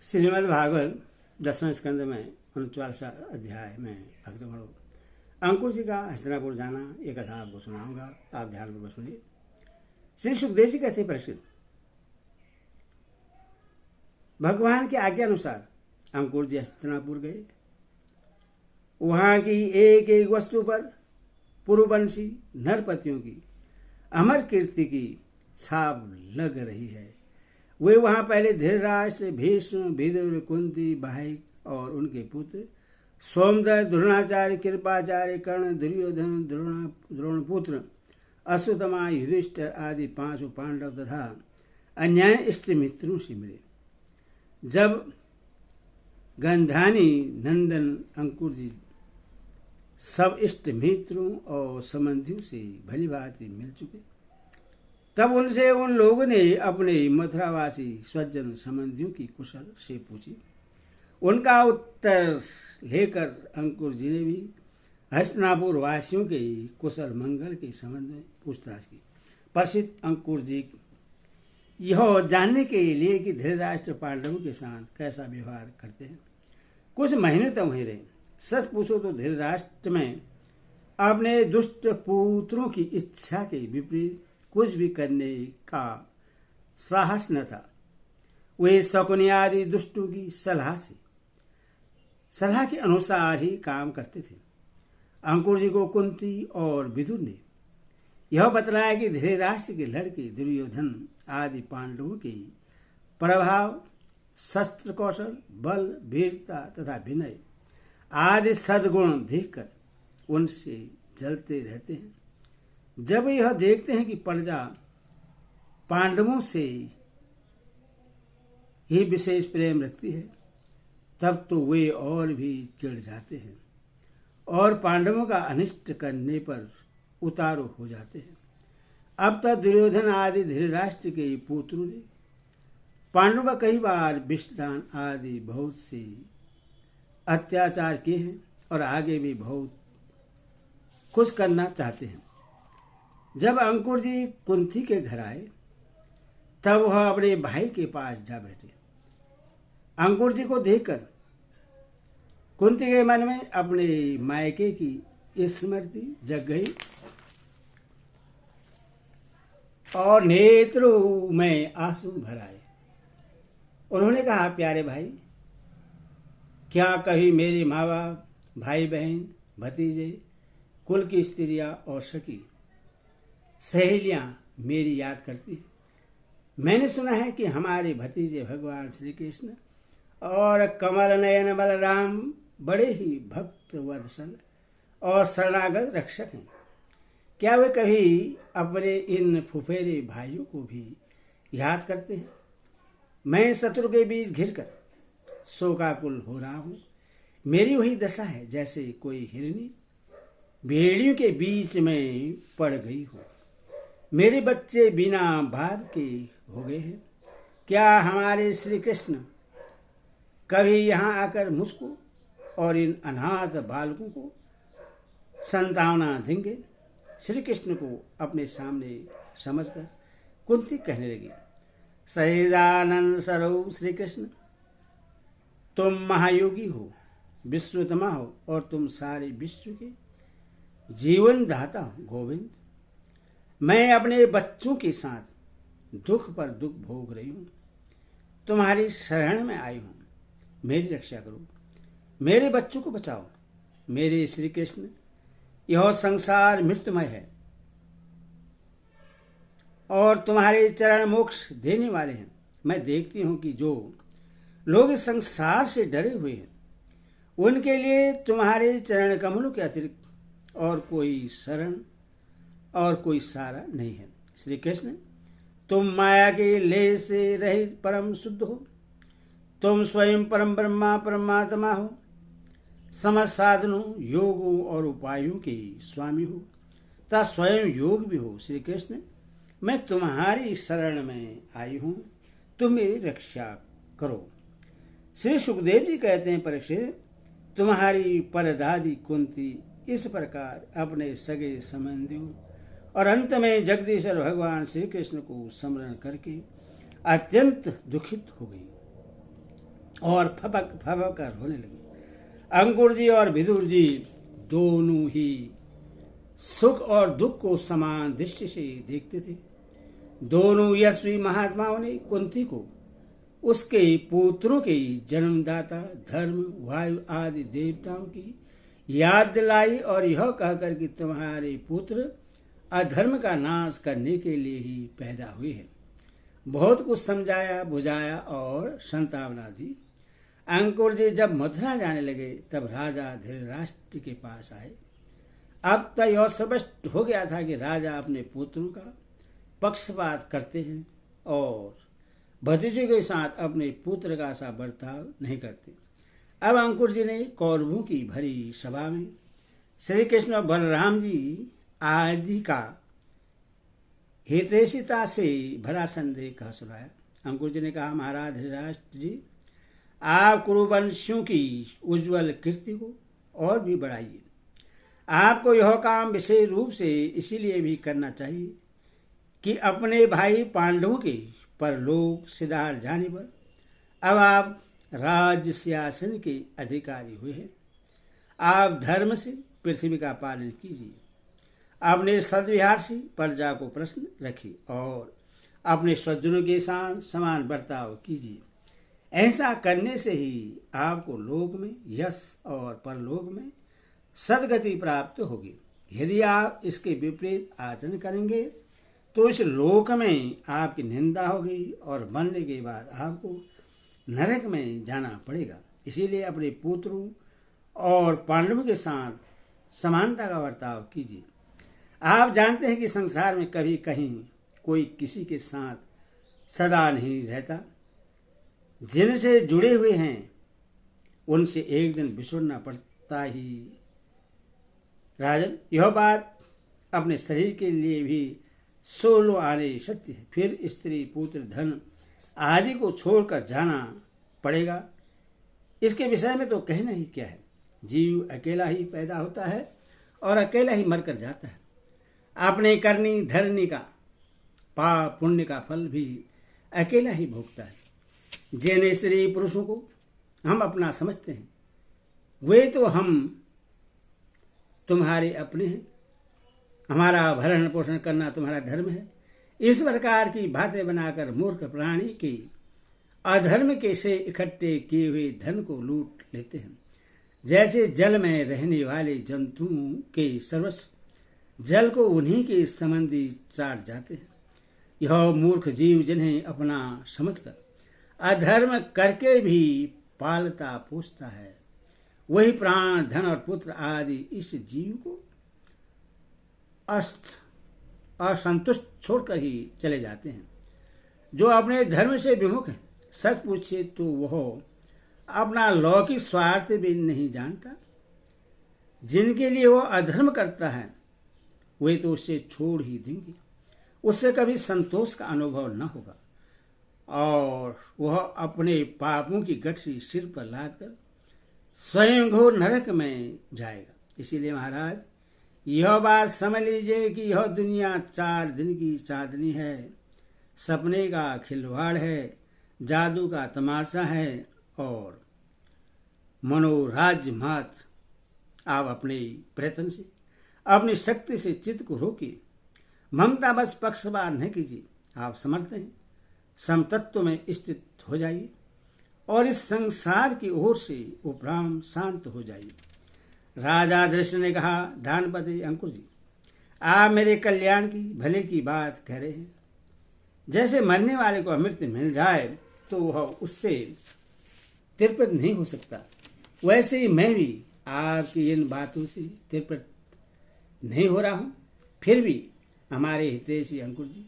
श्रीमद् भागवत 10वें स्कंद में 39वां अध्याय में भक्तगणों अंकुर जी का हस्तिनापुर जाना ये कथा आपको सुनाऊंगा। आप ध्यानपूर्वक सुनिए। श्री सुखदेव जी कहते हैं, परीक्षित, भगवान की आज्ञा अनुसार अंकुर जी हस्तिनापुर गए। वहां की एक एक वस्तु पर पुरुवंशी नरपतियों की अमर कीर्ति की छाप लग रही है। वे वहां पहले धृतराष्ट्र, भीष्म, विदुर, कुंती, बाहिक और उनके पुत्र सोमदत्त, द्रोणाचार्य, कृपाचार्य, कर्ण, दुर्योधन, द्रोणपुत्र, अश्वत्थामा, युधिष्ठिर आदि 5 पांडव तथा अन्य इष्ट मित्रों से मिले। जब गंधानी नंदन अंकुर जी सब इष्ट मित्रों और संबंधियों से भली भांति मिल चुके, तब उनसे उन लोगों ने अपने मथुरावासी स्वजन संबंधियों की कुशल से पूछी। उनका उत्तर लेकर अंकुर जी ने भी हस्तिनापुर वासियों के कुशल मंगल के संबंध में पूछताछ की। प्रसिद्ध अंकुर जी यह जानने के लिए कि धृतराष्ट्र पांडवों के साथ कैसा व्यवहार करते हैं, कुछ महीने तक वहीं रहे। सच पूछो तो धृतराष्ट्र में अपने दुष्ट पुत्रों की इच्छा के विपरीत कुछ भी करने का साहस न था। वे शकुनी आदि दुष्टों की सलाह के अनुसार ही काम करते थे। अंकुर जी को कुंती और विदुर ने यह बतलाया कि धृतराष्ट्र के लड़के दुर्योधन आदि पांडवों के प्रभाव, शस्त्र कौशल, बल, वीरता तथा विनय आदि सद्गुण देखकर उनसे जलते रहते हैं। जब यह देखते हैं कि प्रजा पांडवों से ही विशेष प्रेम रखती है, तब तो वे और भी चिढ़ जाते हैं और पांडवों का अनिष्ट करने पर उतारू हो जाते हैं। अब तक दुर्योधन आदि धृतराष्ट्र के पुत्रों ने पांडवों का कई बार विषदान आदि बहुत से अत्याचार किए हैं और आगे भी बहुत कुछ करना चाहते हैं। जब अंकुर जी कुंती के घर आए, तब वह अपने भाई के पास जा बैठे। अंकुर जी को देखकर कुंती के मन में अपने मायके की स्मृति जग गई और नेत्रों में आंसू भर आए। उन्होंने कहा, प्यारे भाई, क्या कभी मेरे माँ बाप, भाई बहन, भतीजे, कुल की स्त्रियां और सखी सहेलियां मेरी याद करती है? मैंने सुना है कि हमारे भतीजे भगवान श्री कृष्ण और कमल नयन बलराम बड़े ही भक्त वत्सल और शरणागत रक्षक हैं। क्या वे कभी अपने इन फुफेरे भाइयों को भी याद करते हैं? मैं शत्रु के बीच घिरकर शोकाकुल हो रहा हूं। मेरी वही दशा है जैसे कोई हिरनी भेड़ियों के बीच में पड़ गई हो। मेरे बच्चे बिना बाप के हो गए हैं। क्या हमारे श्री कृष्ण कभी यहाँ आकर मुझको और इन अनाथ बालकों को संतावना देंगे? श्री कृष्ण को अपने सामने समझकर कुंती कहने लगी, सहिदानंद स्वरूप श्री कृष्ण, तुम महायोगी हो, विश्वोत्तमा हो और तुम सारे विश्व के जीवन दाता हो। गोविंद, मैं अपने बच्चों के साथ दुख पर दुख भोग रही हूं। तुम्हारी शरण में आई हूं, मेरी रक्षा करो, मेरे बच्चों को बचाओ। मेरे श्री कृष्ण, यह संसार मृत्युमय है और तुम्हारे चरण मोक्ष देने वाले हैं। मैं देखती हूं कि जो लोग इस संसार से डरे हुए हैं, उनके लिए तुम्हारे चरण कमलों के अतिरिक्त और कोई शरण और कोई सहारा नहीं है। श्री कृष्ण, तुम माया के लेह से रहित परम शुद्ध हो। तुम स्वयं परम ब्रह्मा परमात्मा हो। समस्त साधनों, योगों और उपायों के स्वामी हो तथा स्वयं योग भी हो। श्री कृष्ण, मैं तुम्हारी शरण में आई हूं, तुम मेरी रक्षा करो। श्री सुखदेव जी कहते हैं, परीक्षित, तुम्हारी परदादी कुंती इस प्रकार अपने सगे संबंधियों और अंत में जगदीश्वर भगवान श्री कृष्ण को स्मरण करके अत्यंत दुखित हो गई और फपक फपक कर रोने लगे। अंकुर जी और विदुर जी दोनों ही सुख और दुख को समान दृष्टि से देखते थे। दोनों यशस्वी महात्माओं ने कुंती को उसके पुत्रों के जन्मदाता धर्म वायु आदि देवताओं की याद दिलाई और यह कहकर कि तुम्हारे पुत्र अधर्म का नाश करने के लिए ही पैदा हुए हैं, बहुत कुछ समझाया बुझाया और संतावना दी। अंकुर जी जब मथुरा जाने लगे तब राजा धृतराष्ट्र के पास आए। अब तक यह स्पष्ट हो गया था कि राजा अपने पुत्रों का पक्षपात करते हैं और भतीजों के साथ अपने पुत्र का सा बर्ताव नहीं करते। अब अंकुर जी ने कौरवों की भरी सभा में श्री कृष्ण और बलराम जी आदि का हितैषिता से भरा संदेह कहा सुनाया। अंकुर जी ने कहा, महाराज धृतराष्ट्र जी, आप कुरुवंशियों की उज्जवल कीर्ति को और भी बढ़ाइए। आपको यह काम विशेष रूप से इसीलिए भी करना चाहिए कि अपने भाई पांडवों के परलोक सिधार जाने पर अब आप राज्य सिंहासन के अधिकारी हुए हैं। आप धर्म से पृथ्वी का पालन कीजिए, अपने सद्व्यवहार से प्रजा को प्रश्न रखिए और अपने स्वजनों के साथ समान बर्ताव कीजिए। ऐसा करने से ही आपको लोक में यश और परलोक में सदगति प्राप्त होगी। यदि आप इसके विपरीत आचरण करेंगे तो इस लोक में आपकी निंदा होगी और मरने के बाद आपको नरक में जाना पड़ेगा। इसीलिए अपने पुत्रों और पांडवों के साथ समानता का बर्ताव कीजिए। आप जानते हैं कि संसार में कभी कहीं कोई किसी के साथ सदा नहीं रहता। जिनसे जुड़े हुए हैं उनसे एक दिन बिछुड़ना पड़ता ही। राजन, यह बात अपने शरीर के लिए भी 16 आने सत्य है। फिर स्त्री पुत्र धन आदि को छोड़कर जाना पड़ेगा। इसके विषय में तो कहना ही क्या है। जीव अकेला ही पैदा होता है और अकेला ही मरकर जाता है। अपने करनी धरनी का पाप पुण्य का फल भी अकेला ही भोगता है। जिन स्त्री पुरुषों को हम अपना समझते हैं वे तो हम तुम्हारे अपने हैं। हमारा भरण पोषण करना तुम्हारा धर्म है। इस प्रकार की बातें बनाकर मूर्ख प्राणी के अधर्म के से इकट्ठे किए हुए धन को लूट लेते हैं। जैसे जल में रहने वाले जंतुओं के सर्वस्व जल को उन्हीं के संबंधी चाट जाते हैं। यह मूर्ख जीव जिन्हें अपना समझकर अधर्म करके भी पालता पोसता है, वही प्राण धन और पुत्र आदि इस जीव को असंतुष्ट छोड़कर ही चले जाते हैं। जो अपने धर्म से विमुख है, सच पूछे तो वह अपना लौकिक स्वार्थ भी नहीं जानता। जिनके लिए वह अधर्म करता है वे तो उसे छोड़ ही देंगे, उससे कभी संतोष का अनुभव न होगा और वह अपने पापों की गठरी सिर पर लादकर स्वयं घोर नरक में जाएगा। इसीलिए महाराज, यह बात समझ लीजिए कि यह दुनिया 4 दिन की चांदनी है, सपने का खिलवाड़ है, जादू का तमाशा है और मनोराज्य मात्र। आप अपने प्रयत्न से अपनी शक्ति से चित्त को रोकिए, ममता बस पक्षपात न कीजिए। आप समर्थ हैं, समतत्व में स्थित हो जाइए और इस संसार की ओर से उपराम शांत हो जाइए। राजा दृष्ट ने कहा, दानपति अंकुर जी, आप मेरे कल्याण की भले की बात कह रहे हैं। जैसे मरने वाले को अमृत मिल जाए तो वह उससे तृप्त नहीं हो सकता, वैसे ही मैं भी आपकी इन बातों से तृप्त नहीं हो रहा हूं। फिर भी हमारे हितैषी अंकुर जी,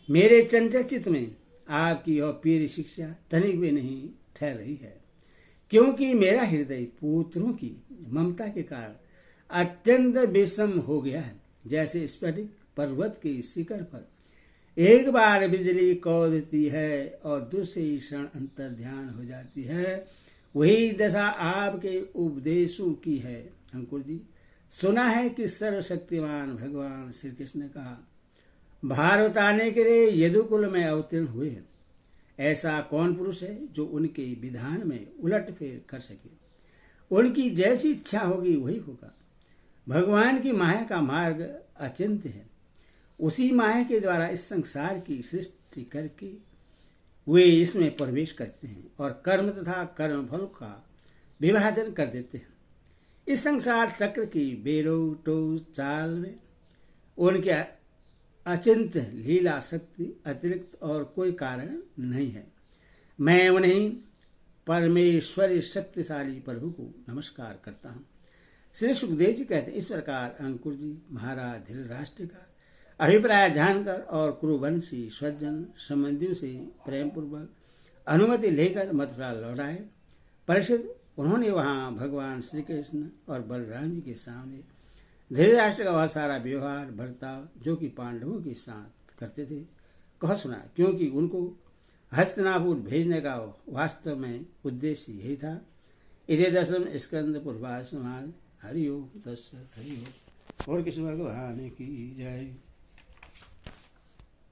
मेरे चंचल चित्त में आपकी यह पीर शिक्षा तनिक भी नहीं ठहर रही है, क्योंकि मेरा हृदय पुत्रों की ममता के कारण अत्यंत विषम हो गया है। जैसे स्फटिक पर्वत के शिखर पर एक बार बिजली कौंधती है और दूसरी क्षण अंतर ध्यान हो जाती है, वही दशा आपके उपदेशों की है। अंकुर जी, सुना है कि सर्वशक्तिमान भगवान श्री कृष्ण का भार उतारने के लिए यदुकुल में अवतीर्ण हुए हैं। ऐसा कौन पुरुष है जो उनके विधान में उलट फेर कर सके। उनकी जैसी इच्छा होगी वही होगा। भगवान की माया का मार्ग अचिंत्य है। उसी माया के द्वारा इस संसार की सृष्टि करके वे इसमें प्रवेश करते हैं और कर्म तथा कर्म फल का विभाजन कर देते हैं। इस संसार चक्र की बेरोटो चाल में उनके अचिंत्य लीला शक्ति अतिरिक्त और कोई कारण नहीं है। मैं उन्हीं परमेश्वरी शक्तिशाली प्रभु को नमस्कार करता हूँ। श्री सुखदेव जी कहते हैं, इस प्रकार अंकुर जी महाराज धृतराष्ट्र का अभिप्राय जानकर और कुरुवंशी स्वजन संबंधियों से प्रेम पूर्वक अनुमति लेकर मथुरा लौटाए। परीक्षित उन्होंने वहां भगवान श्री कृष्ण और बलराम जी के सामने धृतराष्ट्र का वह सारा व्यवहार बर्ताव जो कि पांडवों के साथ करते थे कह सुना, क्योंकि उनको हस्तिनापुर भेजने का वास्तव में उद्देश्य यही था। इधे दशम स्कंद पूर्वाध समाज हरिओम तत्सत हरिओम। और किसी भगवान की जय।